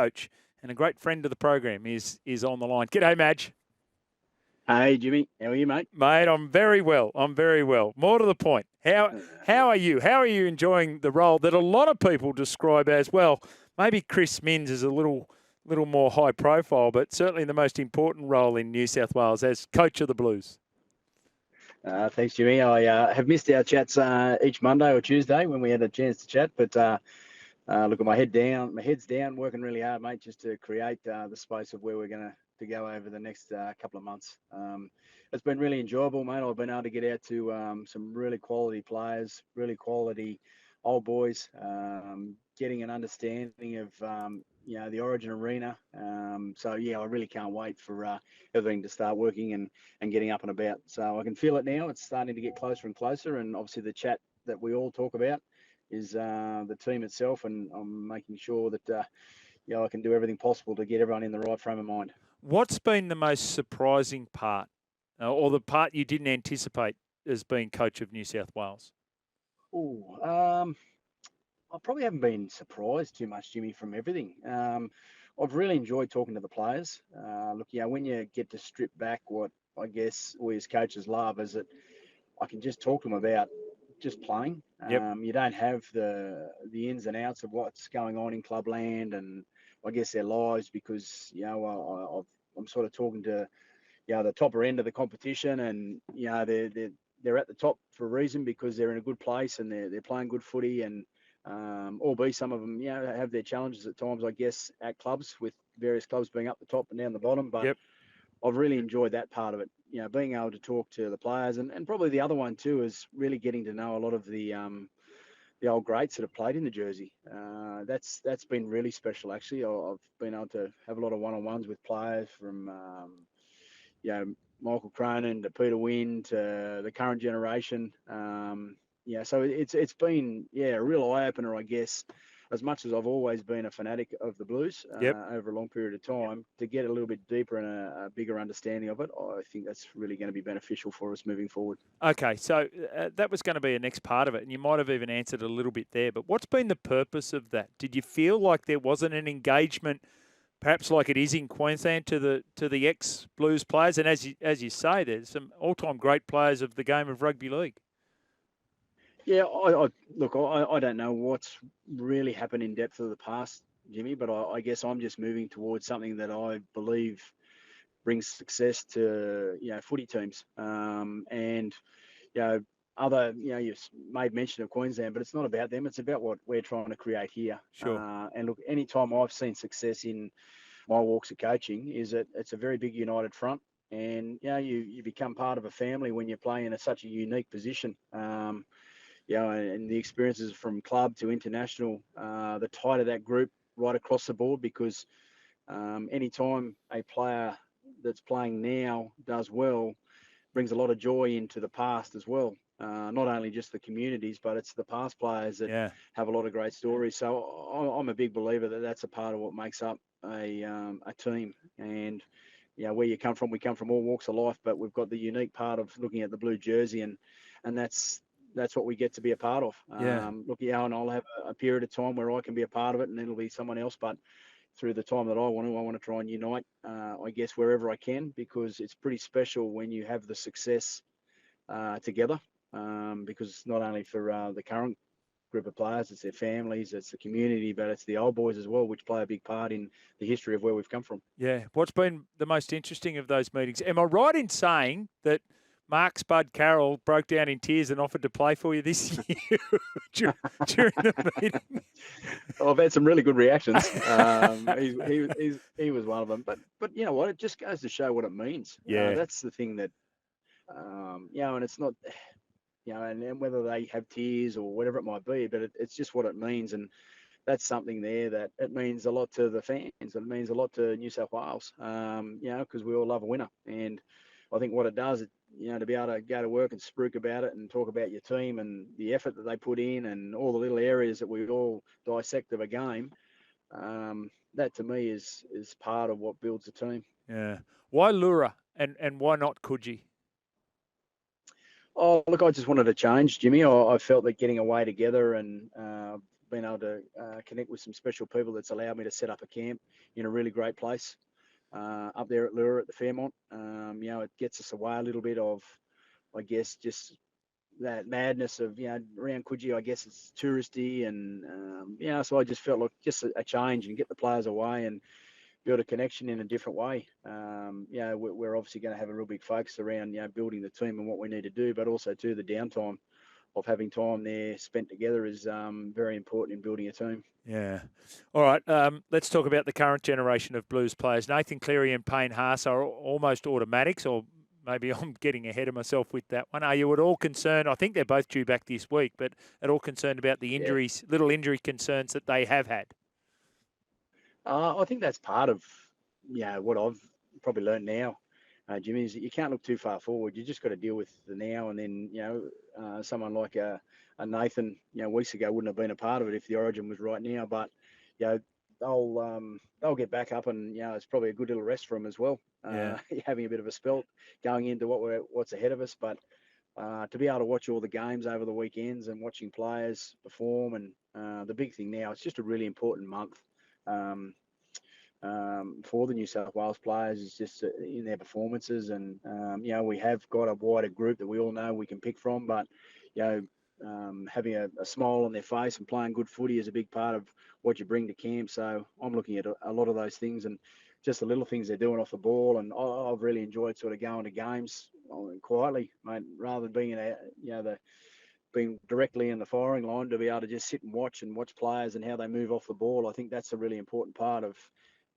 coach and a great friend of the program is on the line. G'day, Madge. Hey, Jimmy. How are you, mate? Mate, I'm very well. More to the point. How are you? How are you enjoying the role that a lot of people describe as, well, maybe Chris Minns is a little more high profile, but certainly the most important role in New South Wales as coach of the Blues? Thanks, Jimmy. I have missed our chats each Monday or Tuesday when we had a chance to chat, but look, my head's down, working really hard, mate, just to create the space of where we're going to go over the next couple of months. It's been really enjoyable, mate. I've been able to get out to some really quality players, really quality old boys, getting an understanding of the Origin arena. So I really can't wait for everything to start working and getting up and about. So I can feel it now. It's starting to get closer and closer, and obviously the chat that we all talk about is the team itself, and I'm making sure that I can do everything possible to get everyone in the right frame of mind. What's been the most surprising part, or the part you didn't anticipate as being coach of New South Wales? I probably haven't been surprised too much, Jimmy, from everything. I've really enjoyed talking to the players. Look, when you get to strip back what I guess we as coaches love is that I can just talk to them about just playing. Yep. You don't have the ins and outs of what's going on in clubland and I guess their lives, because I'm sort of talking to the topper end of the competition, and they're at the top for a reason because they're in a good place and they're playing good footy, and albeit some of them have their challenges at times, I guess, at clubs, with various clubs being up the top and down the bottom. But yep. I've really enjoyed that part of it, being able to talk to the players, and probably the other one too is really getting to know a lot of the old greats that have played in the jersey. That's been really special, actually. I've been able to have a lot of one-on-ones with players from Michael Cronin to Peter Wynn to the current generation. So it's been a real eye-opener, I guess. As much as I've always been a fanatic of the Blues over a long period of time, to get a little bit deeper and a bigger understanding of it, I think that's really going to be beneficial for us moving forward. Okay, so that was going to be a next part of it, and you might have even answered a little bit there, but what's been the purpose of that? Did you feel like there wasn't an engagement, perhaps like it is in Queensland, to the ex-Blues players? And as you say, there's some all-time great players of the game of rugby league. Yeah, I don't know what's really happened in depth of the past, Jimmy, but I guess I'm just moving towards something that I believe brings success to footy teams. You've made mention of Queensland, but it's not about them. It's about what we're trying to create here. Sure. And look, any time I've seen success in my walks of coaching is that it's a very big united front, and you become part of a family when you play in such a unique position. And the experiences from club to international, the tighter that group right across the board, because anytime a player that's playing now does well, brings a lot of joy into the past as well. Not only just the communities, but it's the past players that have a lot of great stories. So I'm a big believer that that's a part of what makes up a team. And where you come from, we come from all walks of life, but we've got the unique part of looking at the blue jersey, and that's what we get to be a part of. And I'll have a period of time where I can be a part of it, and it'll be someone else. But through the time that I want to try and unite, I guess, wherever I can, because it's pretty special when you have the success together. Because not only for the current group of players, it's their families, it's the community, but it's the old boys as well, which play a big part in the history of where we've come from. Yeah. What's been the most interesting of those meetings? Am I right in saying that Mark Spud Carroll broke down in tears and offered to play for you this year during the meeting? I've had some really good reactions. He was one of them. But you know what? It just goes to show what it means. Yeah. That's the thing that, and it's not, and whether they have tears or whatever it might be, but it's just what it means. And that's something there that it means a lot to the fans. It means a lot to New South Wales, because we all love a winner. And I think what it does, to be able to go to work and spruik about it and talk about your team and the effort that they put in and all the little areas that we all dissect of a game, that to me is part of what builds a team. Yeah. Why Lura and why not Coogee? Oh, look, I just wanted to change, Jimmy. I felt that getting away together and been able to connect with some special people that's allowed me to set up a camp in a really great place up there at Lure at the Fairmont. It gets us away a little bit of, I guess, just that madness of, around Coogee, I guess it's touristy. And, so I just felt like just a change and get the players away and build a connection in a different way. We're obviously going to have a real big focus around, building the team and what we need to do, but also too the downtime of having time there spent together is very important in building a team. Yeah. All right. Let's talk about the current generation of Blues players. Nathan Cleary and Payne Haas are almost automatics, or maybe I'm getting ahead of myself with that one. Are you at all concerned? I think they're both due back this week, but at all concerned about the injuries, little injury concerns that they have had? I think that's part of what I've probably learned now, Jimmy, is that you can't look too far forward. You just got to deal with the now. And then someone like a Nathan, weeks ago wouldn't have been a part of it if the Origin was right now. But they'll get back up, and it's probably a good little rest for them as well. Having a bit of a spell going into what's ahead of us, but. To be able to watch all the games over the weekends and watching players perform, and the big thing now, it's just a really important month for the New South Wales players is just in their performances. And, we have got a wider group that we all know we can pick from, but, having a smile on their face and playing good footy is a big part of what you bring to camp. So I'm looking at a lot of those things and just the little things they're doing off the ball. And I've really enjoyed sort of going to games quietly, mate, rather than being being directly in the firing line, to be able to just sit and watch players and how they move off the ball. I think that's a really important part of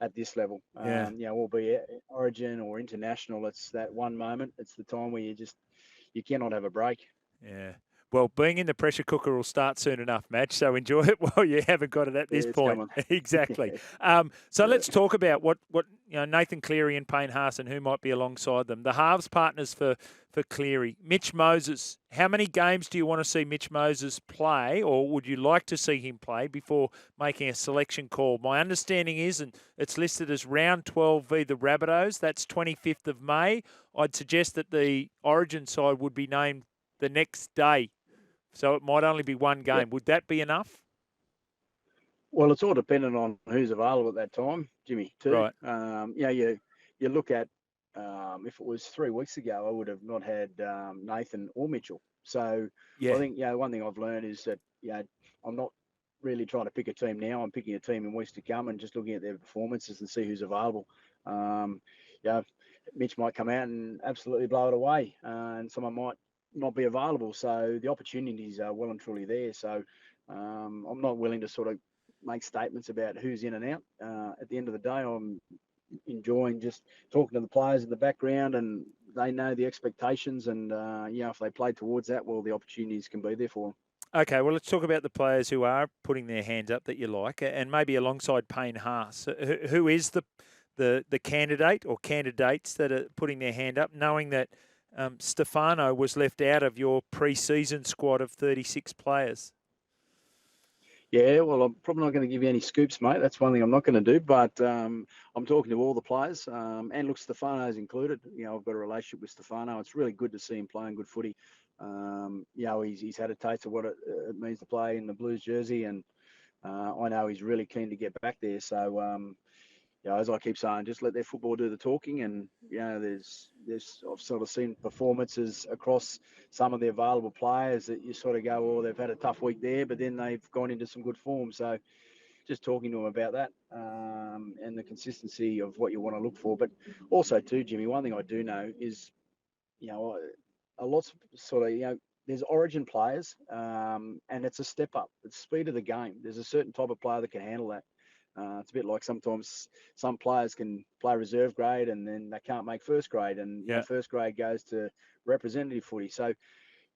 at this level. Albeit Origin or international, it's that one moment. It's the time where you cannot have a break. Yeah. Well, being in the pressure cooker will start soon enough, Madge, so enjoy it while you haven't got it at this point. Exactly. Let's talk about what Nathan Cleary and Payne Haas and who might be alongside them. The halves partners for Cleary. Mitch Moses. How many games do you want to see Mitch Moses play, or would you like to see him play before making a selection call? My understanding is, and it's listed as round 12 v the Rabbitohs, that's 25th of May. I'd suggest that the Origin side would be named the next day. So it might only be one game. Yep. Would that be enough? Well, it's all dependent on who's available at that time, Jimmy, too. Right. You look at, if it was 3 weeks ago, I would have not had Nathan or Mitchell. So I think, one thing I've learned is that, I'm not really trying to pick a team now. I'm picking a team in weeks to come and just looking at their performances and see who's available. Mitch might come out and absolutely blow it away, and someone might not be available. So the opportunities are well and truly there. So I'm not willing to sort of make statements about who's in and out. At the end of the day, I'm enjoying just talking to the players in the background, and they know the expectations. And, if they play towards that, well, the opportunities can be there for them. Okay, well, let's talk about the players who are putting their hands up that you like, and maybe alongside Payne Haas. Who is the candidate or candidates that are putting their hand up, knowing that Stefano was left out of your pre-season squad of 36 players? Yeah, well, I'm probably not going to give you any scoops, mate. That's one thing I'm not going to do. But I'm talking to all the players, and look, Stefano's included. I've got a relationship with Stefano. It's really good to see him playing good footy. He's had a taste of what it means to play in the Blues jersey, and I know he's really keen to get back there. So, as I keep saying, just let their football do the talking. And there's I've sort of seen performances across some of the available players that you sort of go, well, they've had a tough week there, but then they've gone into some good form. So just talking to them about that and the consistency of what you want to look for. But also too, Jimmy, one thing I do know is, a lot of sort of, there's Origin players, and it's a step up. It's the speed of the game. There's a certain type of player that can handle that. It's a bit like sometimes some players can play reserve grade and then they can't make first grade, and first grade goes to representative footy. So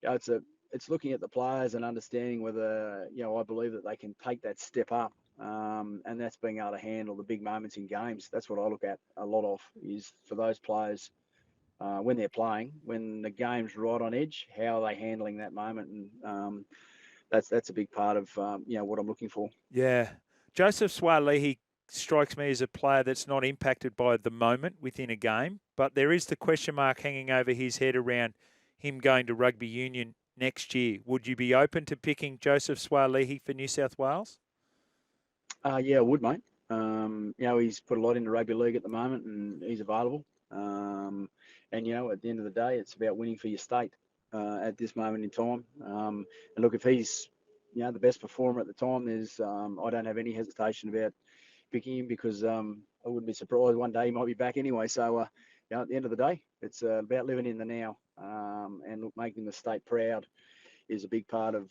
it's looking at the players and understanding whether I believe that they can take that step up, and that's being able to handle the big moments in games. That's what I look at a lot of, is for those players when they're playing, when the game's right on edge, how are they handling that moment? And that's a big part of what I'm looking for. Yeah. Joseph Suaalii strikes me as a player that's not impacted by the moment within a game, but there is the question mark hanging over his head around him going to rugby union next year, would you be open to picking Joseph Suaalii for New South Wales? Yeah, I would, mate. He's put a lot into rugby league at the moment, and he's available. And at the end of the day, it's about winning for your state at this moment in time. And look, if he's the best performer at the time, I don't have any hesitation about picking him, because I wouldn't be surprised one day he might be back anyway. So at the end of the day, it's about living in the now, and look, making the state proud is a big part of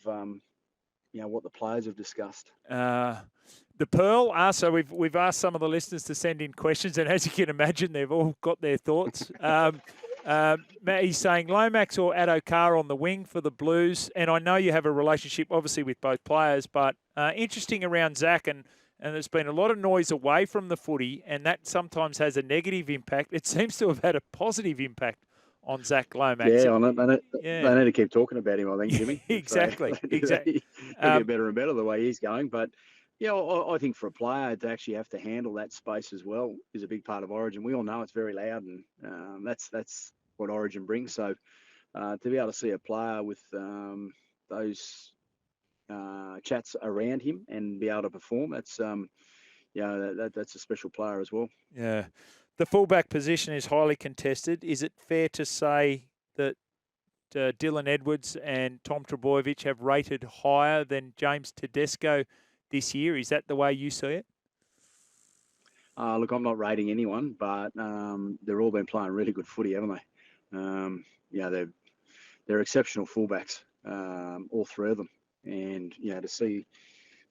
what the players have discussed. The Pearl so we've asked some of the listeners to send in questions, and as you can imagine, they've all got their thoughts. He's saying Lomax or Addo-Carr on the wing for the Blues, and I know you have a relationship obviously with both players, but interesting around Zach, and there's been a lot of noise away from the footy, and that sometimes has a negative impact. It seems to have had a positive impact on Zach Lomax. Yeah, they need to keep talking about him, I think, Jimmy. Exactly. He'll get better and better the way he's going. But, I think for a player to actually have to handle that space as well is a big part of Origin. We all know it's very loud, and that's what Origin brings. So to be able to see a player with those chats around him and be able to perform, that's a special player as well. Yeah. The fullback position is highly contested. Is it fair to say that Dylan Edwards and Tom Trbojevic have rated higher than James Tedesco this year? Is that the way you see it? Look, I'm not rating anyone, but they've all been playing really good footy, haven't they? They're exceptional fullbacks, all three of them. And, to see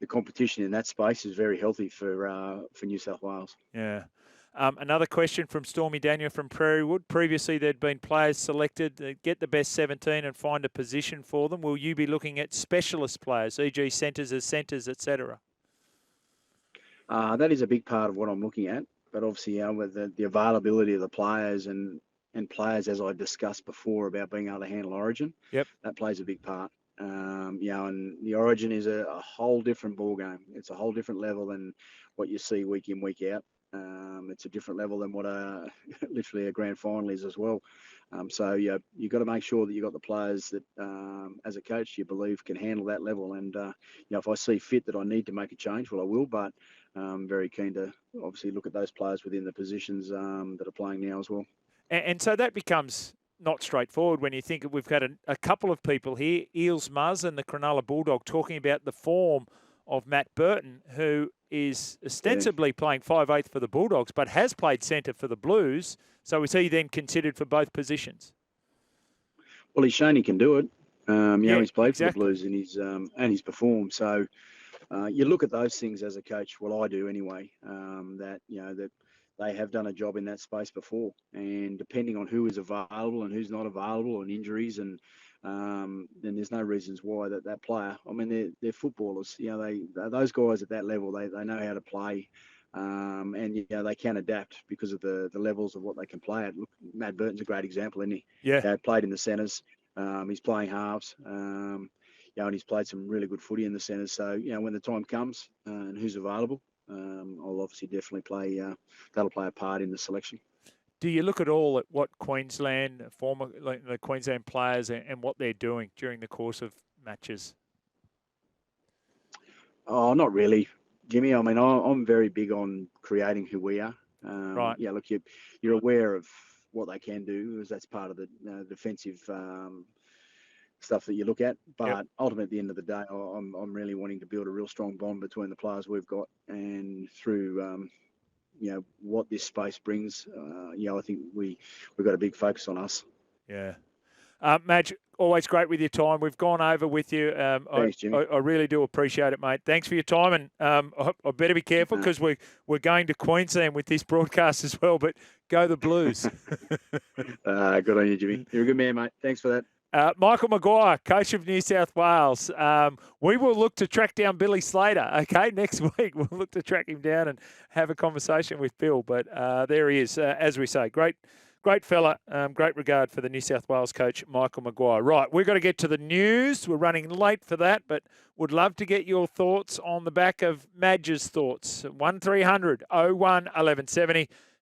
the competition in that space is very healthy for New South Wales. Yeah. Another question from Stormy Daniel from Prairie Wood. Previously, there'd been players selected to get the best 17 and find a position for them. Will you be looking at specialist players, e.g. centres as centres, etc.? That is a big part of what I'm looking at. But obviously, with the availability of the players and players, as I discussed before, about being able to handle Origin, that plays a big part. And the Origin is a whole different ballgame. It's a whole different level than what you see week in, week out. It's a different level than what literally a grand final is as well. So you've got to make sure that you've got the players that, as a coach, you believe can handle that level. And if I see fit that I need to make a change, well, I will. But I'm very keen to obviously look at those players within the positions that are playing now as well. And so that becomes not straightforward when you think we've got a couple of people here, Eels Muzz and the Cronulla Bulldog, talking about the form of Matt Burton, who is ostensibly playing 5/8 for the Bulldogs, but has played centre for the Blues. So is he then considered for both positions? Well, he's shown he can do it. He's played for the Blues and he's performed. So you look at those things as a coach. Well, I do anyway. That they have done a job in that space before, and depending on who is available and who's not available, and injuries, and then there's no reasons why that player. I mean, they're footballers. Those guys at that level, they know how to play, and they can adapt because of the levels of what they can play at. Look, Matt Burton's a great example, isn't he? Yeah. Played in the centres. He's playing halves. And he's played some really good footy in the centres. So when the time comes and who's available, I'll obviously definitely that'll play a part in the selection. Do you look at all at what Queensland, the Queensland players and what they're doing during the course of matches? Oh, not really, Jimmy. I mean, I'm very big on creating who we are. Right. Yeah, look, you're aware of what they can do, because that's part of the defensive stuff that you look at. But ultimately, at the end of the day, I'm really wanting to build a real strong bond between the players we've got, and through what this space brings. I think we've got a big focus on us. Yeah. Madge, always great with your time. We've gone over with you. Thanks, Jimmy. I really do appreciate it, mate. Thanks for your time. And I better be careful, because we're going to Queensland with this broadcast as well. But go the Blues. Good on you, Jimmy. You're a good man, mate. Thanks for that. Michael Maguire, coach of New South Wales. We will look to track down Billy Slater, okay, next week. We'll look to track him down and have a conversation with Bill. But there he is, as we say. Great fella. Great regard for the New South Wales coach, Michael Maguire. Right, we've got to get to the news. We're running late for that, but would love to get your thoughts on the back of Madge's thoughts. 1300 01 1170.